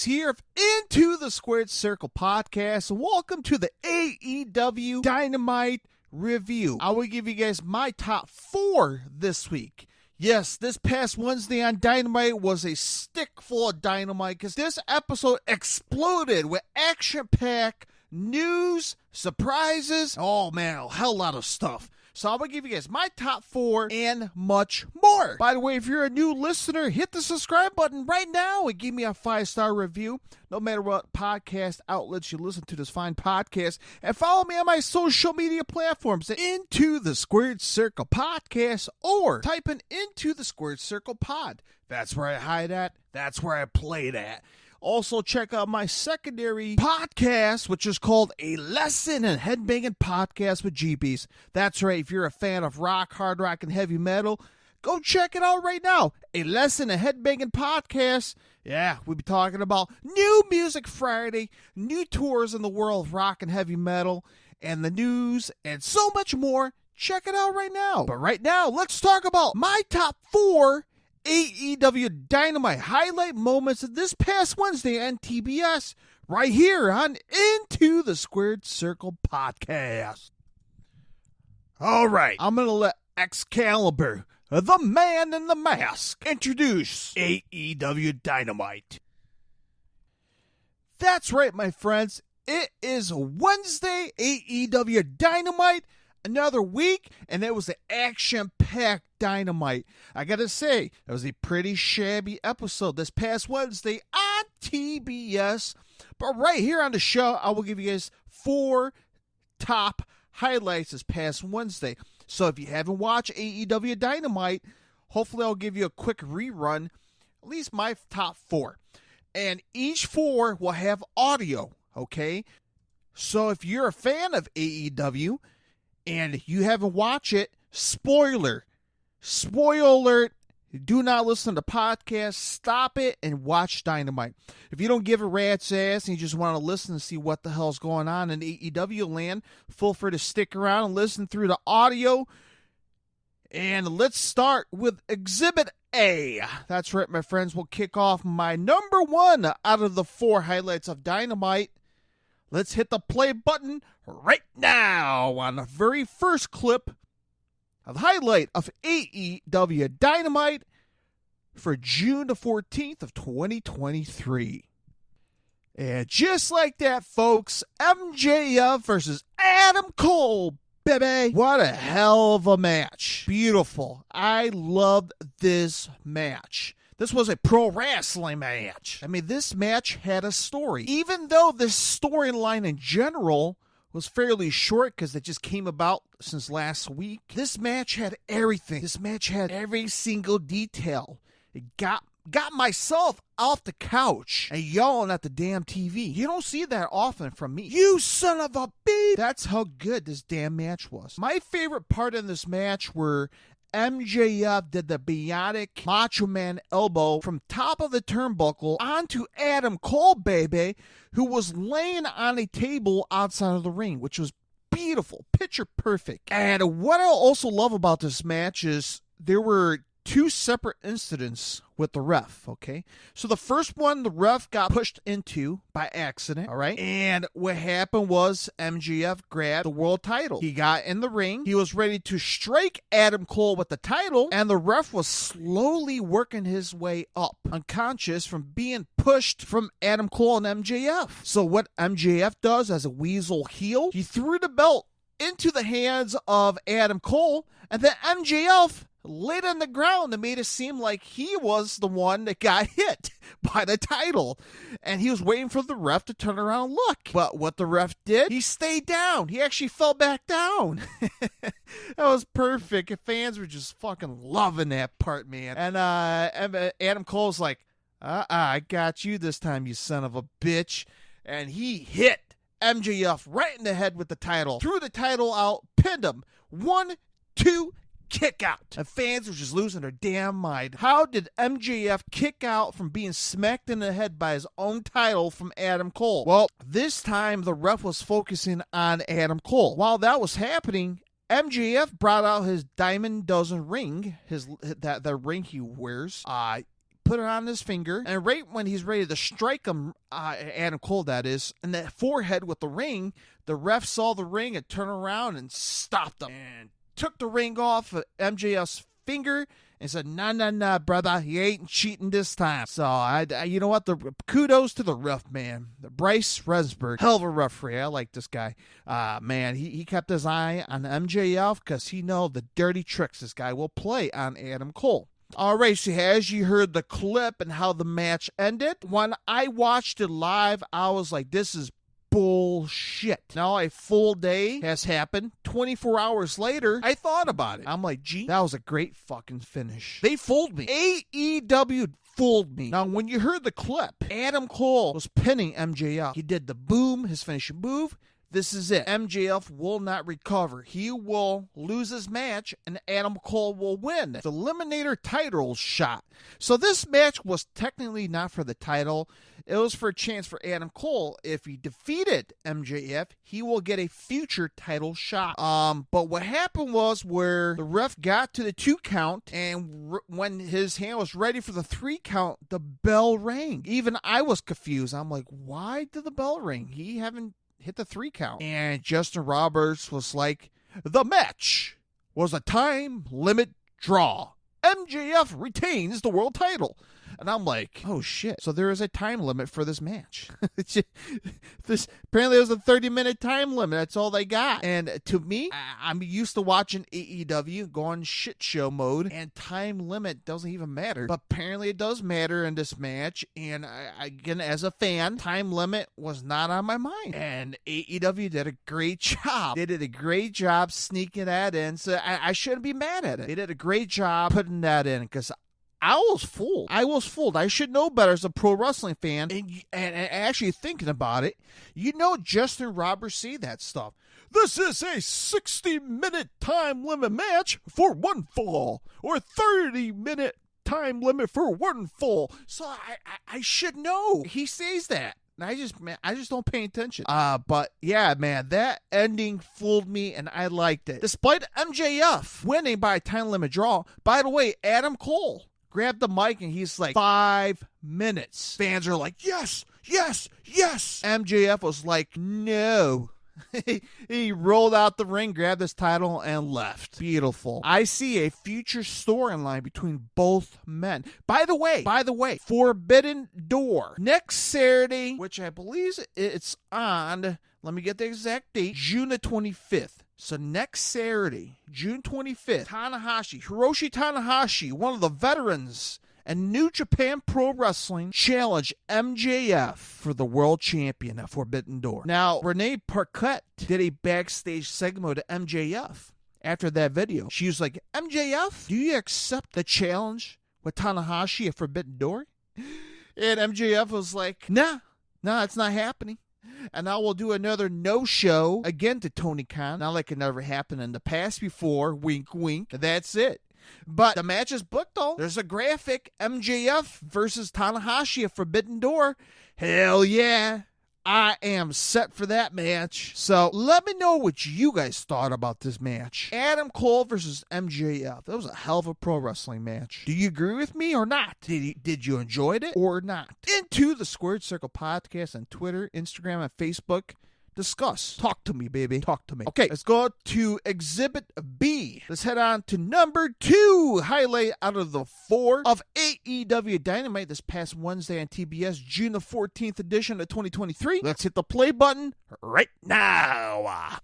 here of Into the Squared Circle podcast, and welcome to the AEW Dynamite review. I will give you guys my top 4 this week. Yes, this past Wednesday on Dynamite was a stick full of dynamite because this episode exploded with action-packed news, surprises, oh man, a hell lot of stuff. So I'm going to give you guys my top 4 and much more. By the way, if you're a new listener, hit the subscribe button right now and give me a 5-star review, no matter what podcast outlets you listen to this fine podcast. And follow me on my social media platforms at Into the Squared Circle Podcast or type in Into the Squared Circle Pod. That's where I hide at. That's where I played at. Also, check out my secondary podcast, which is called A Lesson in Headbanging Podcast with GBs. That's right. If you're a fan of rock, hard rock, and heavy metal, go check it out right now. A Lesson in Headbanging Podcast. Yeah, we'll be talking about new music Friday, new tours in the world of rock and heavy metal, and the news, and so much more. Check it out right now. But right now, let's talk about my top 4 AEW Dynamite highlight moments of this past Wednesday on TBS, right here on Into the Squared Circle Podcast. All right, I'm going to let Excalibur, the man in the mask, introduce AEW Dynamite. That's right, my friends. It is Wednesday, AEW Dynamite. Another week, and it was an action-packed Dynamite. I gotta say, it was a pretty shabby episode this past Wednesday on TBS. But right here on the show, I will give you guys 4 top highlights this past Wednesday. So if you haven't watched AEW Dynamite, hopefully I'll give you a quick rerun, at least my top 4. And each 4 will have audio, okay? So if you're a fan of AEW, and you haven't watched it, spoiler alert, do not listen to the podcast, stop it, and watch Dynamite. If you don't give a rat's ass and you just want to listen and see what the hell's going on in AEW land, feel free to stick around and listen through the audio. And let's start with Exhibit A. That's right, my friends. We'll kick off my number 1 out of the 4 highlights of Dynamite. Let's hit the play button right now on the very first clip of the highlight of AEW Dynamite for June the 14th of 2023. And just like that, folks, MJF versus Adam Cole, baby. What a hell of a match. Beautiful. I loved this match. This was a pro wrestling match. I mean, this match had a story. Even though this storyline in general was fairly short because it just came about since last week, this match had everything. This match had every single detail. It got myself off the couch and yelling at the damn TV. You don't see that often from me. You son of a beep! That's how good this damn match was. My favorite part in this match were MJF did the bionic Macho Man elbow from top of the turnbuckle onto Adam Cole, baby, who was laying on a table outside of the ring, which was beautiful, picture perfect. And what I also love about this match is there were 2 separate incidents with the ref, okay? So the first one, the ref got pushed into by accident, all right? And what happened was MJF grabbed the world title. He got in the ring. He was ready to strike Adam Cole with the title, and the ref was slowly working his way up, unconscious from being pushed from Adam Cole and MJF. So what MJF does as a weasel heel, he threw the belt into the hands of Adam Cole, and then MJF laid on the ground and made it seem like he was the one that got hit by the title. And he was waiting for the ref to turn around and look. But what the ref did, he stayed down. He actually fell back down. That was perfect. And fans were just fucking loving that part, man. And Adam Cole's like, I got you this time, you son of a bitch. And he hit MJF right in the head with the title. Threw the title out, pinned him. 1, 2, kick out. And fans were just losing their damn mind. How did MJF kick out from being smacked in the head by his own title from Adam Cole? Well, this time the ref was focusing on Adam Cole. While that was happening, MJF brought out his Diamond Dozen ring, the ring he wears, put it on his finger, and right when he's ready to strike him, Adam Cole that is, in the forehead with the ring, the ref saw the ring and turned around and stopped him and took the ring off of MJF's finger and said, nah, brother, you ain't cheating this time. So, you know what? Kudos to the ref, man. Bryce Resberg, hell of a referee. I like this guy. Man, he kept his eye on MJF because he know the dirty tricks this guy will play on Adam Cole. All right, so as you heard the clip and how the match ended, when I watched it live, I was like, this is bullshit. Now a full day has happened. 24 hours later, I thought about it. I'm like, gee, that was a great fucking finish. They fooled me. AEW fooled me. Now, when you heard the clip, Adam Cole was pinning MJF. He did the boom, his finishing move. This is it. MJF will not recover. He will lose his match, and Adam Cole will win the Eliminator title shot. So this match was technically not for the title. It was for a chance for Adam Cole. If he defeated MJF, he will get a future title shot. But what happened was where the ref got to the 2 count, and when his hand was ready for the 3 count, the bell rang. Even I was confused. I'm like, why did the bell ring? He haven't hit the 3 count. And Justin Roberts was like, the match was a time limit draw. MJF retains the world title. And I'm like, oh shit. So there is a time limit for this match. Apparently it was a 30-minute time limit. That's all they got. And to me, I'm used to watching AEW go on shit show mode, and time limit doesn't even matter. But apparently it does matter in this match. And again, as a fan, time limit was not on my mind. And AEW did a great job. They did a great job sneaking that in. So I shouldn't be mad at it. They did a great job putting that in, because I was fooled. I should know better as a pro wrestling fan. And actually thinking about it, you know Justin Roberts see that stuff. This is a 60-minute time limit match for 1 fall, or 30-minute time limit for 1 fall. So I should know. He says that. I just don't pay attention. But yeah, man, that ending fooled me, and I liked it. Despite MJF winning by a time limit draw, by the way, Adam Cole grabbed the mic and he's like, 5 minutes. Fans are like, yes. MJF was like, no. He rolled out the ring, grabbed his title, and left. Beautiful. I see a future storyline between both men. By the way, Forbidden Door. Next Saturday, which I believe it's on, let me get the exact date, June the 25th. So next Saturday, June 25th, Hiroshi Tanahashi, one of the veterans and New Japan Pro Wrestling, challenge MJF for the world champion at Forbidden Door. Now, Renee Paquette did a backstage segment to MJF after that video. She was like, MJF, do you accept the challenge with Tanahashi at Forbidden Door? And MJF was like, nah, it's not happening. And I will do another no-show again to Tony Khan. Not like it never happened in the past before. Wink, wink. That's it. But the match is booked, though. There's a graphic. MJF versus Tanahashi at Forbidden Door. Hell yeah. I am set for that match. So let me know what you guys thought about this match. Adam Cole versus MJF. That was a hell of a pro wrestling match. Do you agree with me or not? Did you enjoy it or not? Into the Squared Circle Podcast on Twitter, Instagram, and Facebook. Discuss. Talk to me, baby. Talk to me. Okay, let's go to Exhibit B. Let's head on to number 2. Highlight out of the 4 of AEW Dynamite this past Wednesday on TBS, June the 14th edition of 2023. Let's hit the play button right now.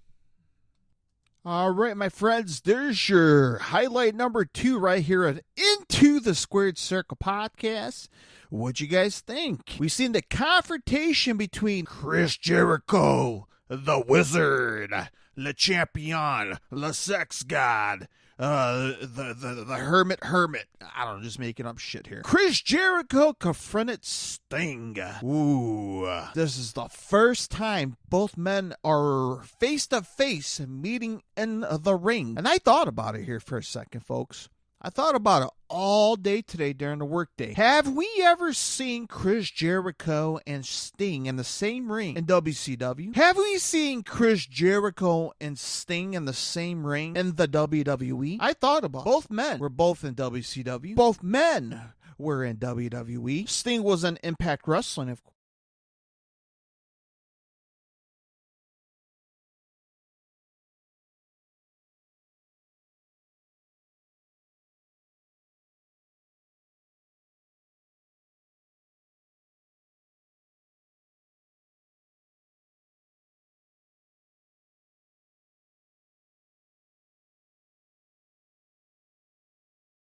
All right, my friends, there's your highlight number 2 right here at Into the Squared Circle Podcast. What'd you guys think? We've seen the confrontation between Chris Jericho, the Wizard, Le Champion, Le Sex God, the Hermit. I don't know, just making up shit here. Chris Jericho confronted Sting. Ooh, this is the first time both men are face to face meeting in the ring. And I thought about it here for a second, folks. I thought about it all day today during the workday. Have we ever seen Chris Jericho and Sting in the same ring in WCW? Have we seen Chris Jericho and Sting in the same ring in the WWE? I thought about it. Both men were both in WCW. Both men were in WWE. Sting was in Impact Wrestling, of